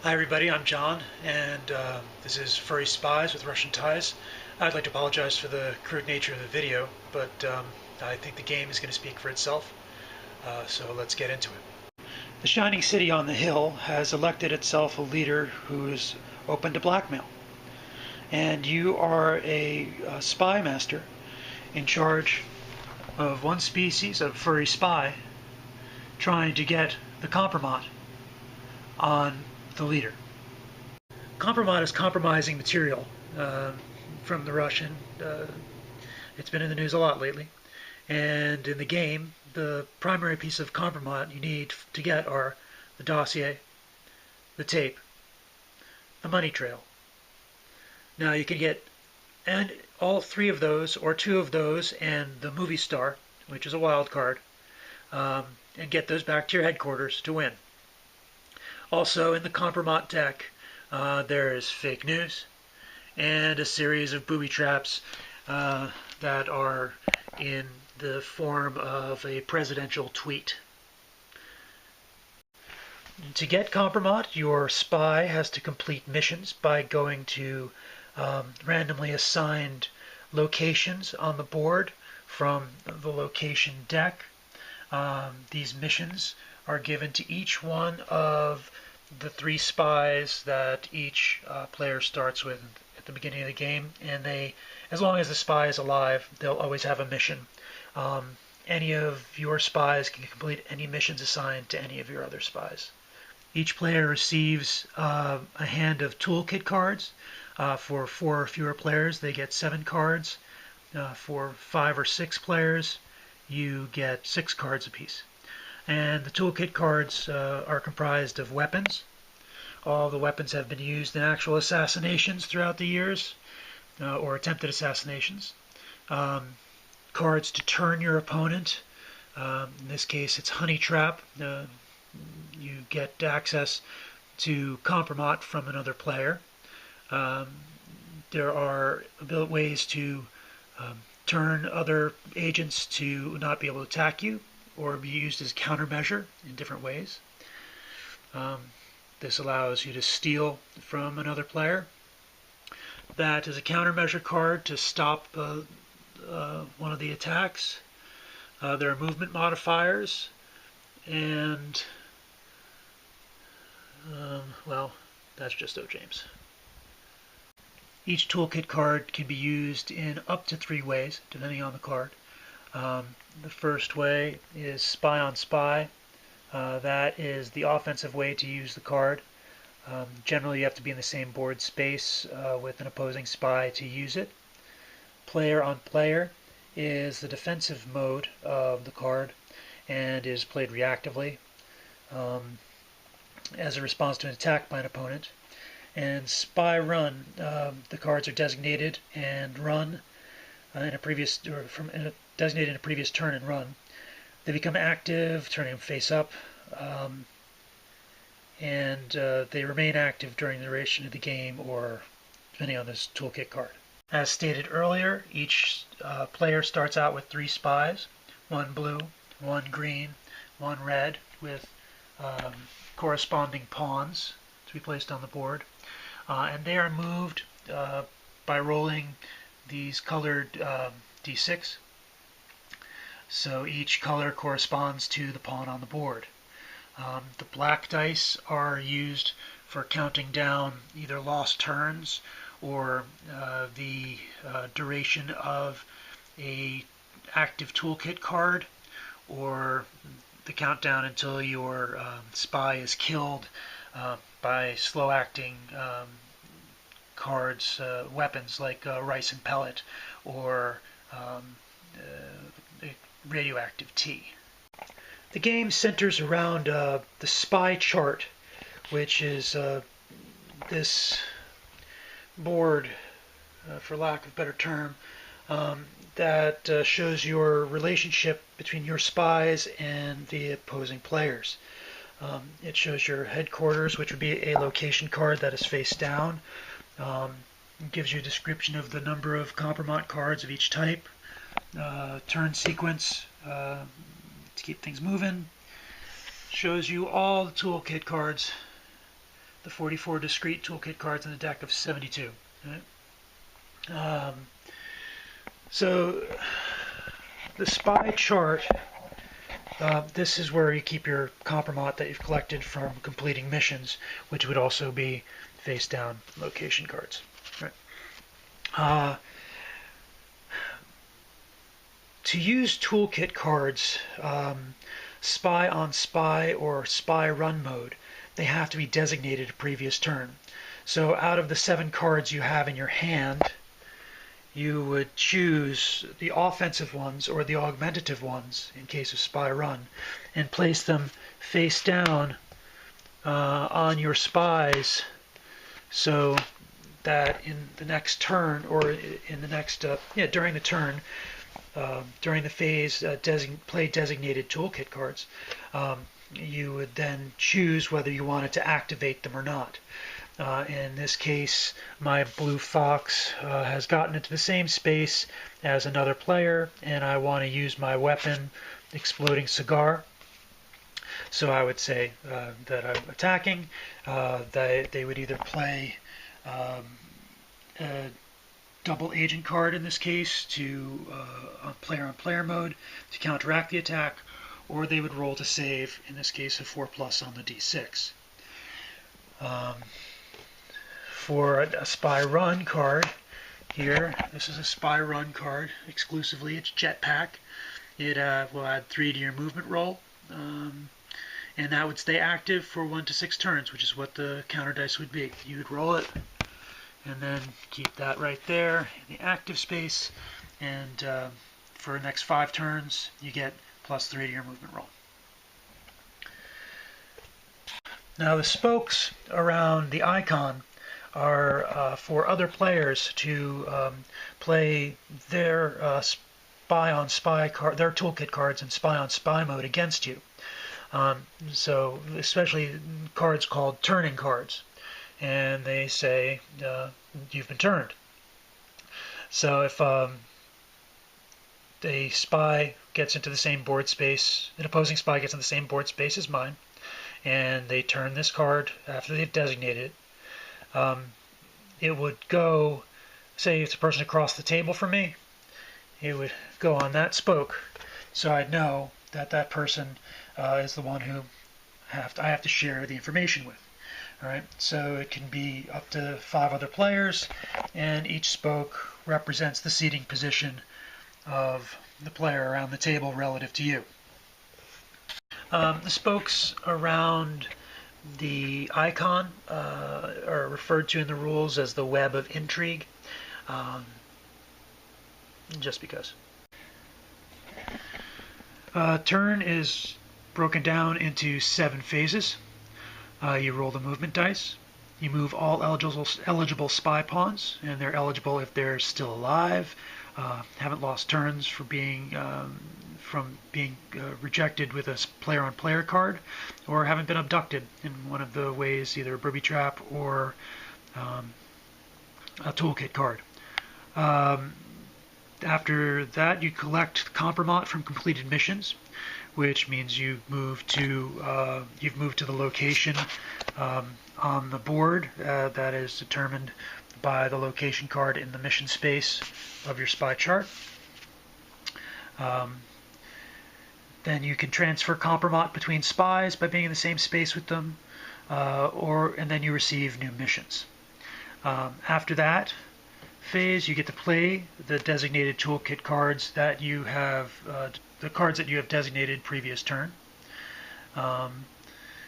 Hi everybody, I'm John, and this is Furry Spies with Russian Ties. I'd like to apologize for the crude nature of the video, but I think the game is going to speak for itself, so let's get into it. The Shining City on the Hill has elected itself a leader who is open to blackmail, and you are a spy master in charge of one species of furry spy trying to get the compromise on the leader. Compromise is compromising material from the Russian. It's been in the news a lot lately. And in the game, the primary piece of compromise you need to get are the dossier, the tape, the money trail. Now you can get and all three of those, or two of those, and the movie star, which is a wild card, and get those back to your headquarters to win. Also, in the compromise deck, there is fake news and a series of booby traps that are in the form of a presidential tweet. To get compromise, your spy has to complete missions by going to randomly assigned locations on the board from the location deck. These missions are given to each one of the three spies that each player starts with at the beginning of the game, and as long as the spy is alive, they'll always have a mission. Any of your spies can complete any missions assigned to any of your other spies. Each player receives a hand of toolkit cards. For 4 or fewer players, they get 7 cards. For 5 or 6 players, you get 6 cards apiece. And the toolkit cards are comprised of weapons. All the weapons have been used in actual assassinations throughout the years, or attempted assassinations. Cards to turn your opponent. In this case, it's Honey Trap. You get access to compromise from another player. There are ways to turn other agents to not be able to attack you, or be used as a countermeasure in different ways. This allows you to steal from another player. That is a countermeasure card to stop one of the attacks. There are movement modifiers, and well, that's just O. James. Each toolkit card can be used in up to 3 ways, depending on the card. The first way is Spy on Spy. That is the offensive way to use the card. Generally, you have to be in the same board space with an opposing spy to use it. Player on Player is the defensive mode of the card and is played reactively as a response to an attack by an opponent. And Spy Run, the cards are designated and run in a previous designated in a previous turn and run. They become active, turning them face up, and they remain active during the duration of the game, or depending on this toolkit card. As stated earlier, each player starts out with 3 spies, 1 blue, 1 green, 1 red, with corresponding pawns to be placed on the board. And they are moved by rolling these colored d6. So each color corresponds to the pawn on the board. The black dice are used for counting down either lost turns or the duration of a active toolkit card, or the countdown until your spy is killed by slow acting cards, weapons like rice and pellet, or radioactive tea. The game centers around the spy chart, which is this board, for lack of a better term, that shows your relationship between your spies and the opposing players. It shows your headquarters, which would be a location card that is face down. It gives you a description of the number of compromise cards of each type, turn sequence to keep things moving. Shows you all the toolkit cards, the 44 discrete toolkit cards in the deck of 72. Right? So the spy chart, this is where you keep your compromat that you've collected from completing missions, which would also be face down location cards. Right? To use toolkit cards, spy on spy or spy run mode, they have to be designated a previous turn. So out of the 7 cards you have in your hand, you would choose the offensive ones or the augmentative ones in case of spy run and place them face down on your spies, so that in the next turn, or in the next during the turn, during the phase play designated toolkit cards, you would then choose whether you wanted to activate them or not. In this case, my blue fox has gotten into the same space as another player, and I want to use my weapon, exploding cigar. So I would say that I'm attacking. They would either play a double agent card in this case to on player mode to counteract the attack, or they would roll to save, in this case a 4+ on the d6. For a spy run card here, this is a spy run card exclusively. It's jetpack. It will add 3 to your movement roll, and that would stay active for 1 to 6 turns, which is what the counter dice would be. You would roll it and then keep that right there in the active space, and for the next 5 turns you get +3 to your movement roll. Now the spokes around the icon are for other players to play their spy on spy card, their toolkit cards in spy on spy mode against you. So especially cards called turning cards, and they say you've been turned. So if a spy gets into the same board space, an opposing spy gets in the same board space as mine, and they turn this card after they've designated it, it would go, say it's a person across the table from me, it would go on that spoke, so I'd know that that person is the one who I have to share the information with. Alright, so it can be up to 5 other players, and each spoke represents the seating position of the player around the table relative to you. The spokes around the icon are referred to in the rules as the web of intrigue, just because. Turn is broken down into 7 phases. You roll the movement dice. You move all eligible spy pawns, and they're eligible if they're still alive, haven't lost turns for being rejected with a player-on-player card, or haven't been abducted in one of the ways, either a booby trap or a toolkit card. After that, you collect compromat from completed missions, which means you've moved to the location on the board that is determined by the location card in the mission space of your spy chart. Then you can transfer compromat between spies by being in the same space with them, and then you receive new missions. After that phase, you get to play the designated toolkit cards that you have, the cards that you have designated previous turn.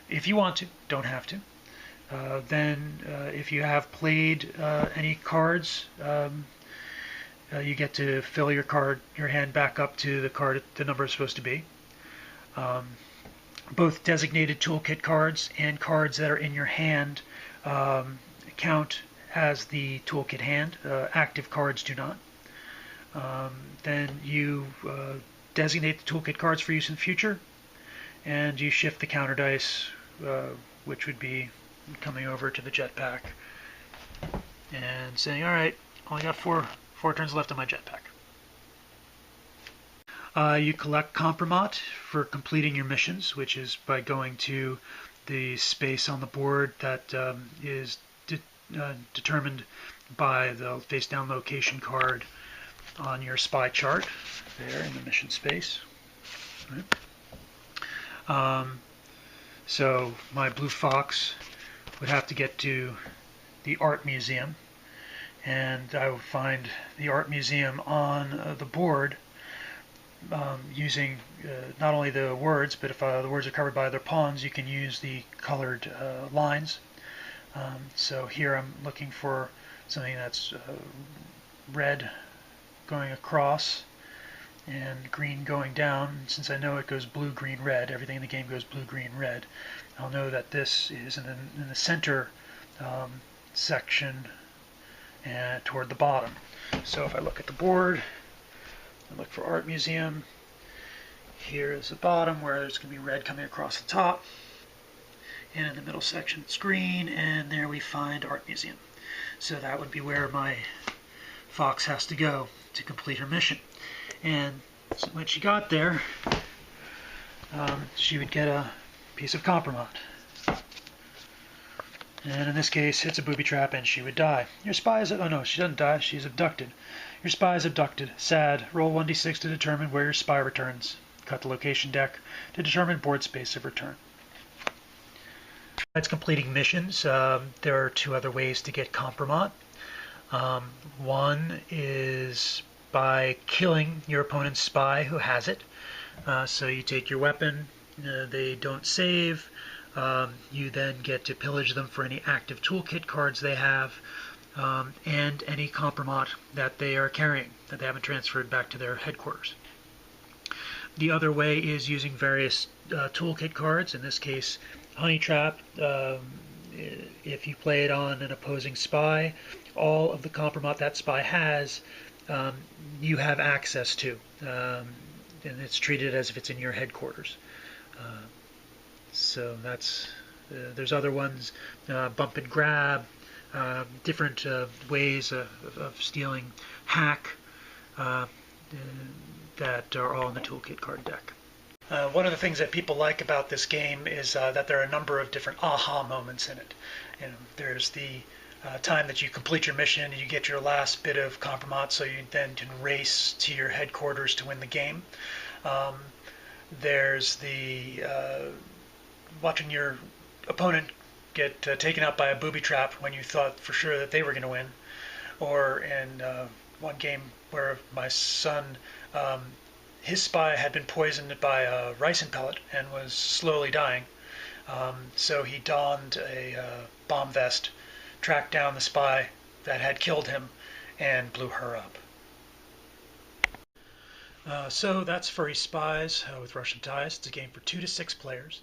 If you want to, don't have to. Then, if you have played any cards, you get to fill your hand back up to the number it's supposed to be. Both designated toolkit cards and cards that are in your hand count as the toolkit hand. Active cards do not. Then you designate the toolkit cards for use in the future, and you shift the counter dice, which would be coming over to the jetpack and saying, alright, only got four turns left on my jetpack. You collect compromat for completing your missions, which is by going to the space on the board that is determined by the face down location card on your spy chart there in the mission space. Right. So my blue fox would have to get to the art museum, and I would find the art museum on the board using not only the words, but if the words are covered by other pawns, you can use the colored lines. So here I'm looking for something that's red going across and green going down. Since I know it goes blue, green, red, everything in the game goes blue, green, red, I'll know that this is in the center section and toward the bottom. So if I look at the board, I look for Art Museum, here is the bottom where there's going to be red coming across the top, and in the middle section it's green, and there we find Art Museum. So that would be where my fox has to go to complete her mission. And so when she got there, she would get a piece of compromise. And in this case, it's a booby trap and she would die. Your spy is... Oh no, she doesn't die, she's abducted. Your spy is abducted. Sad. Roll 1d6 to determine where your spy returns. Cut the location deck to determine board space of return. Besides completing missions, there are two other ways to get compromise. One is by killing your opponent's spy who has it. So you take your weapon, they don't save, you then get to pillage them for any active toolkit cards they have, and any compromise that they are carrying that they haven't transferred back to their headquarters. The other way is using various toolkit cards, in this case Honey Trap. If you play it on an opposing spy, all of the compromise that spy has, you have access to, and it's treated as if it's in your headquarters. So that's there's other ones, bump and grab, different ways of stealing, hack, that are all in the toolkit card deck. One of the things that people like about this game is that there are a number of different aha moments in it. There's the time that you complete your mission and you get your last bit of compromise, so you then can race to your headquarters to win the game. There's the watching your opponent get taken out by a booby trap when you thought for sure that they were going to win. Or in one game where my son, his spy had been poisoned by a ricin pellet and was slowly dying. So he donned a bomb vest, tracked down the spy that had killed him, and blew her up. So that's Furry Spies with Russian Ties. It's a game for 2 to 6 players.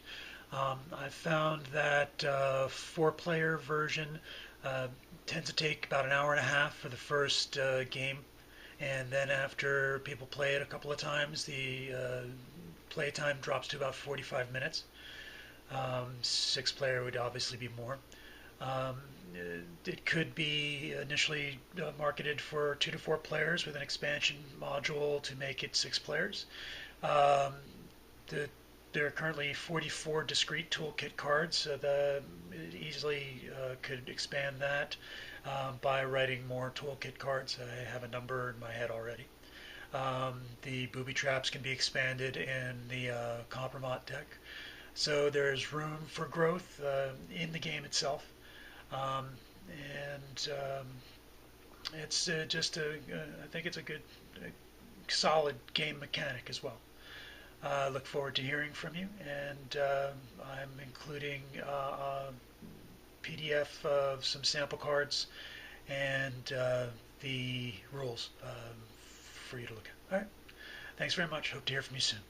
I've found that 4-player version tends to take about an hour and a half for the first game, and then after people play it a couple of times, the play time drops to about 45 minutes. 6-player would obviously be more. It could be initially marketed for 2 to 4 players with an expansion module to make it 6 players. There are currently 44 discrete toolkit cards, so it easily could expand that by writing more toolkit cards. I have a number in my head already. The booby traps can be expanded in the compromise deck. So there's room for growth in the game itself. It's just I think it's a good, solid game mechanic as well. I look forward to hearing from you, and I'm including a PDF of some sample cards and the rules for you to look at. All right. Thanks very much. Hope to hear from you soon.